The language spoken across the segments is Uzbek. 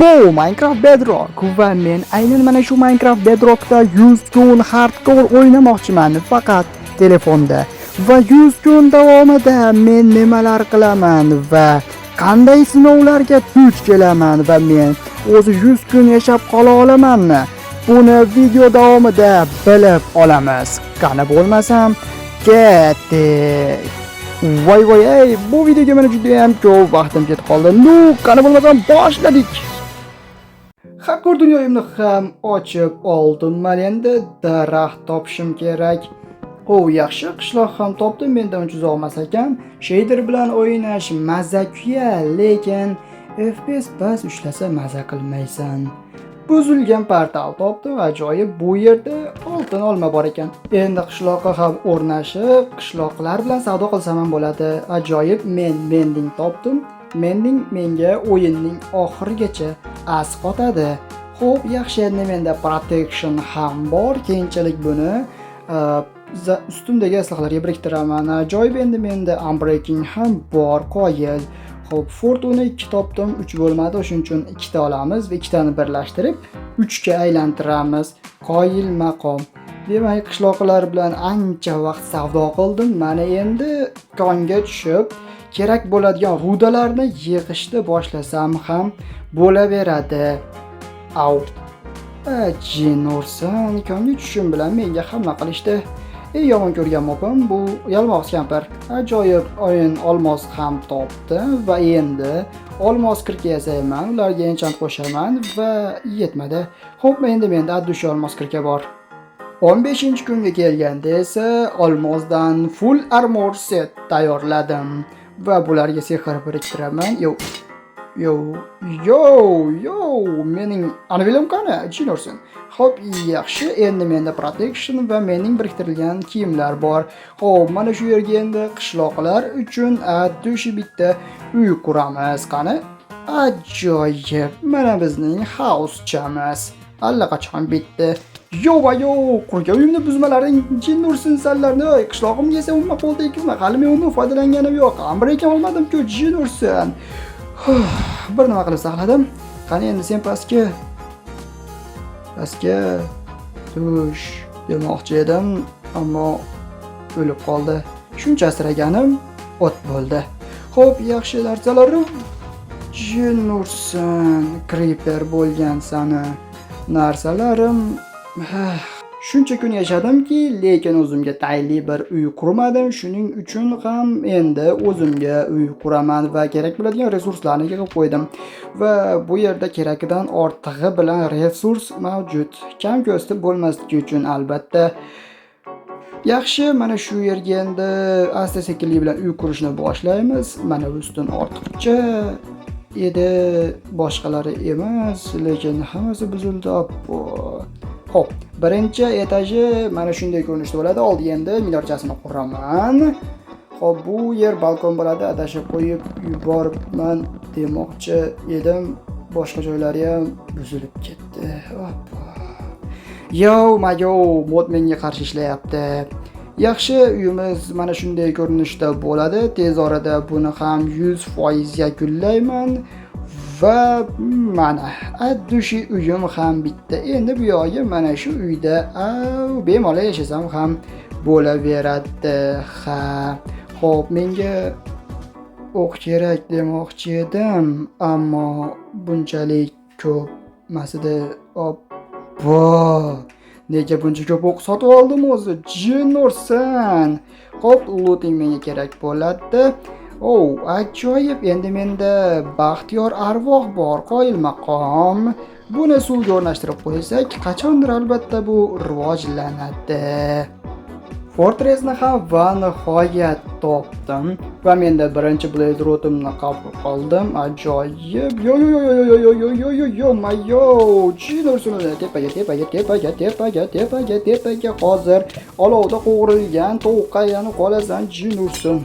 Bu Minecraft Bedrock va men aynan mana shu Minecraft Bedrockda 100 kun hardcore o'ynamoqchiman faqat telefonda. Va 100 kun davomida men nimalar qilaman va qanday sinovlarga duch kelaman va men o'zi 100 kun yashab qola olamanmi? Buni video davomida bilib olamiz. Qani bo'lmasam, ketdik. Voy, bu videoga meni juda ham ko'p vaqtim ketib qoldi. Qani bo'lmasam boshladik. Hakkor dunyoyimni ham ochib oldim. Men endi daraxt topishim kerak. Yaxshi, qishloq ham topdim, mendan uzoq emas ekan. Shader bilan o'ynash mazza-kuya, lekin FPS bas ushlasa mazza qilmaysan. Buzilgan portal topdim, ajoyib. Bu yerda oltin olma bor ekan. Endi qishloqqa ham o'rnashib, qishloqlar bilan savdo qilsam ham bo'ladi. Ajoyib, men mending topdim. Mending menga o'yinning oxirigacha asqotadi. Xo'p, yaxshi, endi menda protection ham bor. Keyinchalik buni ustimdagi aslahalarga biriktiraman. Ajoyib, endi menda unbreaking ham bor, qoyil. Xo'p, fortuna 2 topdim, 3 bo'lmadi, shuning uchun 2 ta olamiz va 2 tani birlashtirib 3 ga aylantiramiz. Qoyil maqom. Demak, qishloqlar bilan ancha vaqt savdo qildim. Mana endi konga tushib, kerak bo'ladigan rudalarni yig'ishni boshlasam ham bo'laveradi. Jin ursin, konga tushishim bilan menga hamma qilishdi. Yomon ko'rgan mopim bu yalmoq kampir. Ajoyib, o'yin olmos ham topdi va endi olmos 40 ga yasayman, ularga enchant qo'shaman va yetmadi. Xo'p, endi menda addushi olmos 40 ga bor. 15-kunga kelganda esa olmosdan full armor set tayyorladim va bularga sehr biriktiraman. Mening anivilim qani? Jin-ursin. Xo'p, yaxshi, endi menda protection va mening biriktirilgan kiyimlar bor. Xo'p, mana shu yerga endi qishloqlar uchun addushi bitta uy quramiz. Qani? Ajoyib, mana bizning house-chamiz. Allaqachon bitdi. Qurgan uyimni buzmalaring, jin-ursin sanlarni. Qishlog'imga esa umuman qo'lda ekizma. Hali men undan foydalanganim yo'q. Ambreka olmadim-ku, jin-ursin. Bir nima qilib saqladim. Qani endi sen pastga tush demoqchi edim, ammo o'lib qoldi. Shuncha asraganim o't bo'ldi. Xo'p, yaxshi narsalarim. Jin ursin, creeper bo'lgan sani. Narsalarim. Shuncha kun yashadimki, lekin o'zimga tayinli bir uy qurmadim. Shuning uchun ham endi o'zimga uy quraman va kerak bo'ladigan resurslarni yig'ib qo'ydim. Va bu yerda keragidan ortig'i bilan resurs mavjud. Kam ko'sti bo'lmasligi uchun albatta. Yaxshi, mana shu yerga endi asta-sekinlik bilan uy qurishni boshlaymiz. Mana ustun ortiqcha edi, boshqalari emas, lekin hammasi buzildi. Xo'p, birinchi etaji mana shunday ko'rinishda bo'ladi. Oldi endi minorchasini quraman. Xo'p, bu yer balkon bo'ladi. Adashib qo'yib yuboribman demoqchi edim. Boshqa joylari ham buzilib ketdi. Mod menga qarshi ishlayapti. Yaxshi, uyimiz mana shunday ko'rinishda bo'ladi. Tez orada buni ham 100% yakunlayman. Va mana addushi uyim ham bitta. Endi bu yo'g'i mana shu uyda bemalol yashasam ham bo'laveradi. Xo'p, menga o'q kerak demoqchi edim, ammo bunchalik ko'p emasdi. Nega buncha ko'p o'q sotib oldim o'zi? Jin ursin. Xo'p, looting menga kerak bo'ladi. Ajoyib, endi menda baxtiyor arvoh bor, qoyil maqom. Buni suvga o'rnashtirib qo'ysak, qachondir albatta bu rivojlanadi. Fortressni ham va nihoyat topdim va menda birinchi blade rotimni qabul qildim. Ajoyib. Jin-ursin, tepaga hozir olovda qovurilgan tovuqqa yana qolasan, jin-ursin.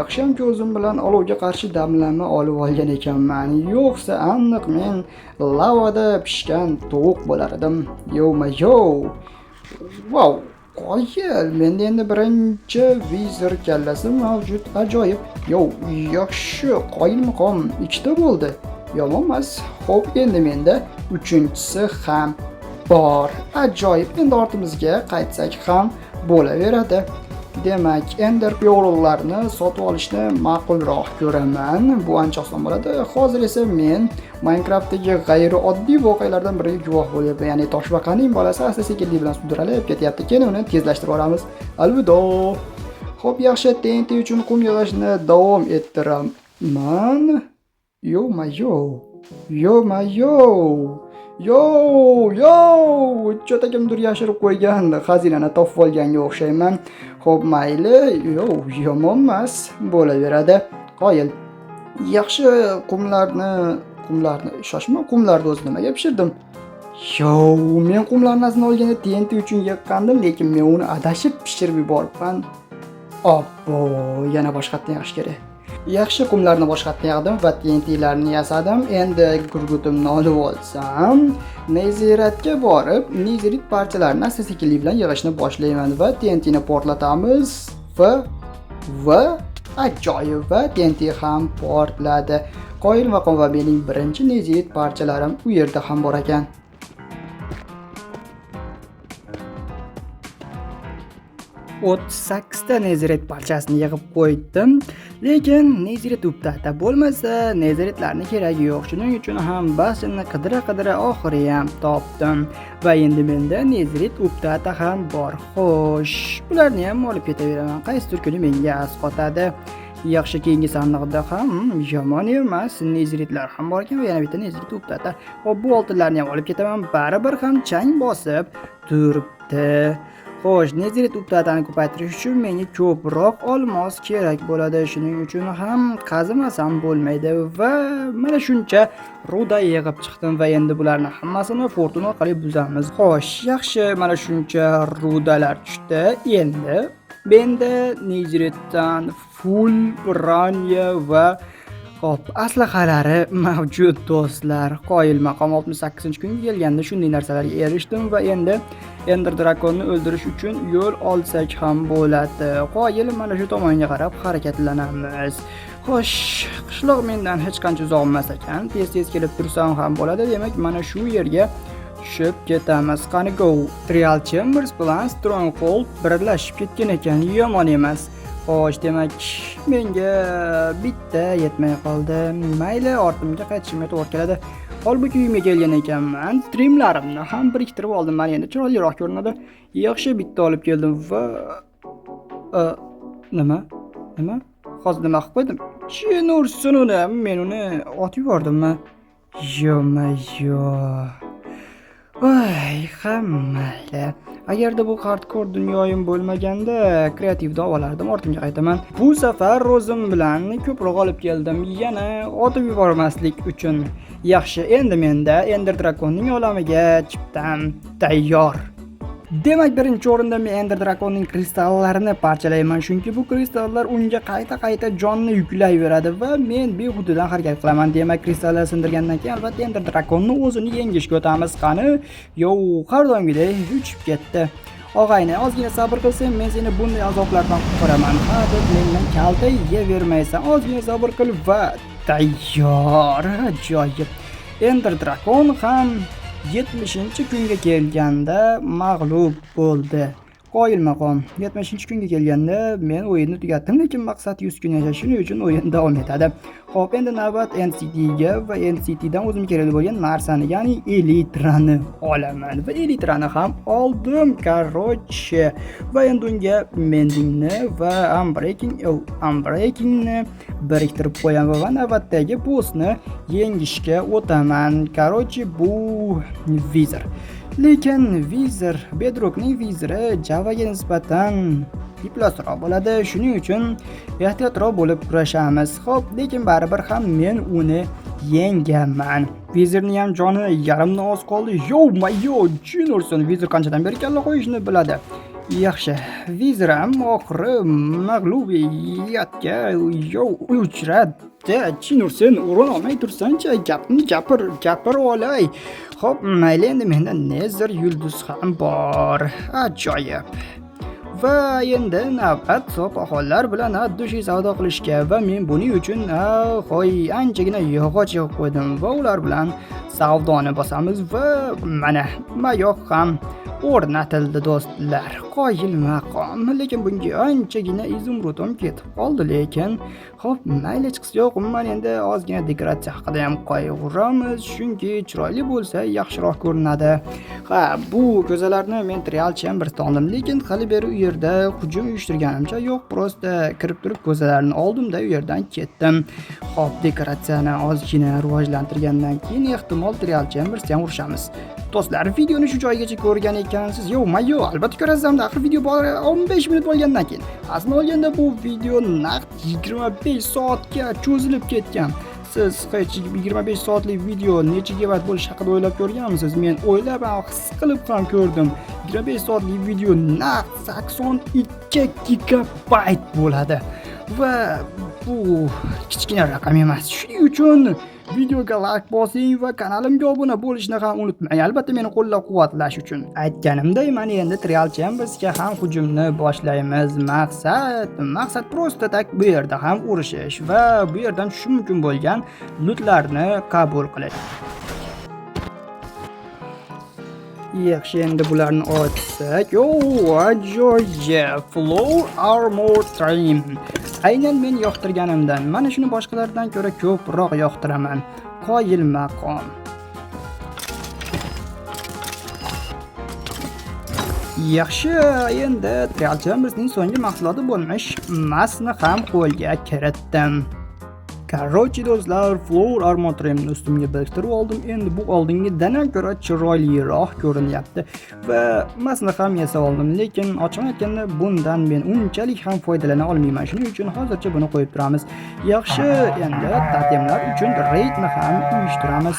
Yaxshiyamki o'zim bilan olovga qarshi damlama olib olgan ekanman. Yo'qsa aniq men lavada pishgan tovuq bo'lar edim. Qoyil, menda endi birinchi vizir kallasi mavjud. Ajoyib. Yaxshi, qoyil maqom 2 ta bo'ldi. Yomon emas. Xo'p, endi menda 3-chisi ham bor. Ajoyib. Endi ortimizga qaytsak ham bo'laveradi. Demak, Ender Pearl'larni sotib olishni ma'qulroq ko'raman. Bu ancha oson bo'ladi. Hozir esa men Minecraftdagi g'ayrioddiy voqealardan biriga guvoh bo'lyapman. Ya'ni toshbaqaning bolasi asta-sekinlik bilan sudralib ketyapti. Keyin uni tezlashtirib yuboramiz. Alvido. Xo'p, yaxshi, TNT uchun qum yig'ishni davom ettiraman. Yo-mayo. Cho'tagimdir yashirib qo'ygan xazinani topib olganga o'xshayman. Xo'p, mayli. Yomon emas, bo'laveradi. Qoyil. Yaxshi, qumlarni shoshma, qumlarni o'zi nimaga pishirdim? Men qumlarni aslida olganda TNT uchun yiqqandim, lekin men uni adashib pishirib yuboribman. Obbo, yana boshqatdan yaxshi kerak. Yaxshi, qumlarni boshqatdan yig'dim va TNTlarni yasadim. Endi gurgutimni olib olsam, Neziratga borib, Nezirit parchalarini asta-sekinlik bilan yig'ishni boshlayman va TNTni portlatamiz va ajoyib, va TNT ham portladi. Qoyil maqom va mening birinchi Nezirit parchalarim u yerda ham bor ekan. Ot 8 Nezirit parchasini yig'ib qo'ydim, lekin Nezirit updata bo'lmasa, Neziritlarni keragi yo'q. Shuning uchun ham basini qidira oxiri ham topdim va endi menda Nezirit updata ham bor. Xo'sh, bularni ham olib ketaveraman. Qaysidir kuni menga asqotadi. Yaxshi, keyingi sandiqda ham yomon emas, Neziritlar ham bor ekan va yana bitta Nezirit updata. Xo'p, bu oltinlarni ham olib ketaman. Baribir ham chang bosib turibdi. Xo'sh, Nezirit updatani ko'paytirish uchun menga ko'proq olmos kerak bo'ladi. Shuning uchun ham qazimasam bo'lmaydi va mana shuncha ruda yig'ib chiqdim va endi bularni hammasini fortuna orqali buzamiz. Xo'sh, yaxshi, mana shuncha rudalar tushdi. Endi menda Neziritdan full branya va aslahalari mavjud do'stlar. Qoyil maqom 68-kunga kelganda shunday narsalarga erishdim va endi Ender Drakonni o'ldirish uchun yo'l olsak ham bo'ladi. Qoyil, mana shu tomonga qarab harakatlanamiz. Xo'sh, qishloq mendan hech qancha uzoq emas ekan. Tez kelib tursam ham bo'ladi. Demak, mana shu yerga tushib ketamiz. Qani go. Trial Chambers bilan Stronghold birlashib ketgan ekan. Yomon emas. Xo'sh, demak, menga bitta yetmay qoldi. Mayli, ortimga qaytishimga to'g'ri keladi. Holbuki uyimga kelgan ekanman. Streamlarimni ham biriktirib oldim. Mana endi chiroyliroq ko'rinadi. Yaxshi, bitta olib keldim va nima? Hozir nima qilib qo'ydim? Chin ursin uni. Men uni otib yubordimmi? Yo. Voy, hammayli. Agarda bu hardcore dunyoyim bo'lmaganda, kreativda olardim, ortimga qaytaman. Bu safar o'zim bilan ko'proq olib keldim, yana otib yubormaslik uchun. Yaxshi, endi menda Ender Drakonning olamiga chiptam tayyor. Demak, birinchi o'rinda men Ender Drakonning kristallarini parchalayman, chunki bu kristallar unga qayta jonni yuklayveradi va men behudadan harakat qilaman. Demak, kristallarni sindirgandan keyin albatta Ender Drakonni o'zini yengishga o'tamiz. Qani, har doimgidek uchib ketdi. Og'ayni, ozgina sabr qilsang, men seni bunday azoblardan qutqaraman. Deb mendan kalta yeyavermaysan. Ozgina sabr qil va tayyor. Ajoyib. Ender Drakon ham 70-kunga kelganda mag'lub bo'ldi. Qoyil maqom. 70-kunga kelganda men o'yinni tugatdim, lekin maqsad 100 kun yashash, shuning uchun o'yin davom etadi. Xo'p, endi navbat NCTga va NCTdan o'zim kerak bo'lgan narsani, ya'ni elitrani olaman va elitrani ham oldim, короче. Va endi unga mendingni va unbreakingni biriktirib qo'yaman va navbatdagi bossni yengishga o'taman. Короче, bu Wither. Lekin Wither, Bedrockning Wither'i Javaga nisbatan iflosroq bo'ladi. Shuning uchun ehtiyotroq bo'lib kurashamiz. Xo'p, lekin baribir ham men uni yengaman. Witherning ham joni yarimdan oz qoldi. Yo, chin ursin. Wither qanchadan beri kalla qo'yishni biladi. Yaxshi, Wither ham oxiri mag'lubiyatga uchradi. Chin ursin, o'rin olmay tursancha, gapni gapir olay. Xo'p, mayli, endi menda Nether yulduz ham bor. Ajoyib. va endi navbat sopaxonlar bilan dushiy savdo qilishga va men buning uchun anchagina yog'och yig'ib qo'ydim va ular bilan savdoni bosamiz va mana mayoq ham o'rnatildi do'stlar. Qoyil maqom, lekin bunga anchagina izumrudim ketib qoldi, lekin xo'p, mayli chiqsa yo'q, umuman endi ozgina dekoratsiya haqida ham qayg'uramiz, chunki chiroyli bo'lsa yaxshiroq ko'rinadi. Ha, bu ko'zalarni men Trial Chambers'dan oldim, lekin hali beri u yerda hujum uyushtirganimcha yo'q, prosta kirib turib ko'zalarni oldim-da u yerdan ketdim. Xo'p, dekoratsiyani ozgina rivojlantirgandan keyin ehtimol Trial Chambers'ga ham urishamiz. Do'stlar, videoni shu joygacha ko'rgan ekansiz. Yo'q, albatta ko'rasiz-da, axir video 15 minut bo'lgandan keyin. Aslida olganda bu video naqd 25 soatga cho'zilib ketgan. Siz hech 25 soatlik video necha gigabayt bo'lishi haqida o'ylab ko'rganmisiz? Men o'ylab ham his qilib ham ko'rdim. 25 soatlik video naqd 82 gigabayt bo'ladi. Va bu kichkina raqam emas. Shuning uchun videoga like bosing va kanalimga obuna bo'lishni ham unutmang. Albatta meni qo'llab-quvvatlash uchun. Aytganimdek, mana endi Trial Chambers'ga ham hujumni boshlaymiz. Maqsad prosta tak bu yerda ham urishish va bu yerdan tushish mumkin bo'lgan lootlarni qabul qilish. Yaxshi, endi bularni ochsak, ajoyib, Floor Armor Trim. Aynan men yoqtirganimdan, mana shuni boshqalardan ko'ra ko'proq yoqtiraman. Qoyil maqom. Yaxshi, endi Trial Chambers'ning so'nggi mahsuloti bo'lmish masni ham qo'lga kiritdim. Короче, do'stlar, Floor Armor Trimni ustimga biriktirib oldim. Endi bu oldingidan ko'ra chiroyliroq ko'rinyapti va masni ham yasa oldim, lekin ochiqni aytganda bundan men unchalik ham foydalana olmayman. Shuning uchun hozircha buni qo'yib turamiz. Yaxshi, endi totemlar uchun raidni ham uyushtiramiz.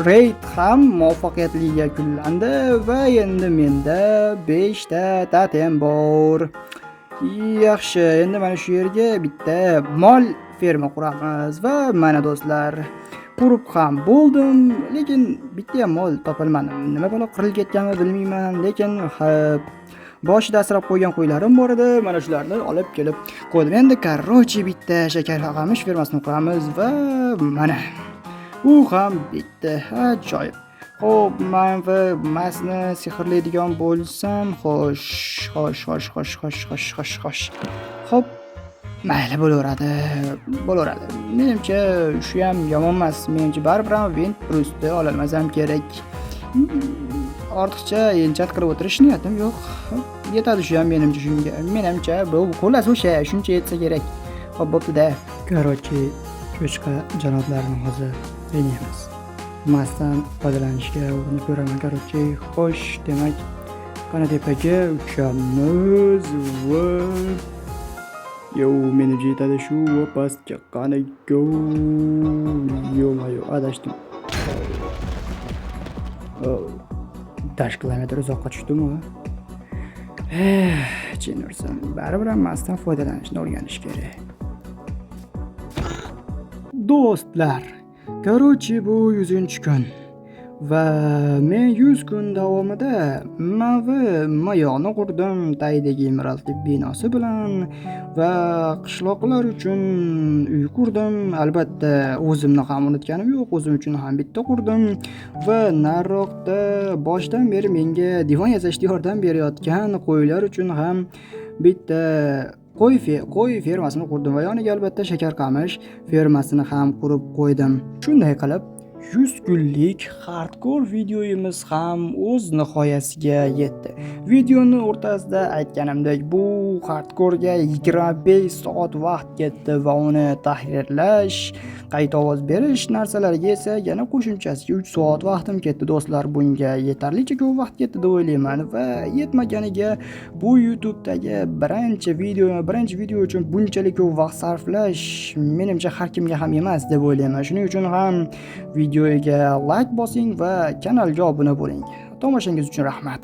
Raid ham muvaffaqiyatli yakunlandi va endi menda 5 ta totem bor. Yaxshi, endi mana shu yerga bitta mol ferma quramiz va mana do'stlar, qurib ham bo'ldim, lekin bitta ham mol topolmadim. Nima bo'lib qirilib ketganini bilmayman, lekin boshida asrab qo'ygan qo'ylarim bor edi, mana shularni olib kelib qo'ydim. Endi короче bitta shakar qamish fermasini quramiz va mana u ham bitta. Ajoyib. Xo'p, men va masni sehrlaydigan bo'lsam, xo'sh. Xo'p, mayli bo'laveradi. Menimcha shu ham yomon emas. Menimcha baribir ham Wind Brustni ololmasam kerak. Ortiqcha enchat qilib o'tirish niyatim yo'q. Yetadi shu ham menimcha shunga. Menimcha bu xullas shuncha yetsa kerak. Xo'p, bo'pti-da. Короче, cho'chqa janoblarni hozir deneyimiz. Masdan foydalanishga urinib ko'raman. Короче, xo'sh, demak, qanatepaga uchamiz va menimcha yetadi shu va pastga qani go. Yo'q, adashdim. Dash kilometr uzoqqa tushdimi? Chinursan, baribir ham masdan foydalanishni o'rganish kerak. Do'stlar, короче, bu 100-kun va men 100 kun davomida mayoqni qurdim taydagi emerald binosi bilan va qishloqlar uchun uy qurdim. Albatta, o'zimni ham unutganim yo'q, o'zim uchun ham bitta qurdim va nariroqda boshdan beri menga divon yasashga yordam berayotgan qo'ylar uchun ham bitta qo'y fermasini qurdim va yoniga albatta shakar qamish fermasini ham qurib qo'ydim. Shunday qilib 100 kunlik hardcore videoyimiz ham o'z nihoyasiga yetdi. Videoni o'rtasida aytganimdek, bu hardcore'ga 25 soat vaqt ketdi va uni tahrirlash, qayta ovoz berish narsalariga esa yana qo'shimchasiga 3 soat vaqtim ketdi. Do'stlar, bunga yetarlicha ko'p vaqt ketdi deb o'ylayman va yetmaganiga bu YouTube'dagi birinchi video uchun bunchalik ko'p vaqt sarflash menimcha har kimga ham emas deb o'ylayman. Shuning uchun ham videoga like bosing va kanalga obuna bo'ling. Tomoshangiz uchun rahmat.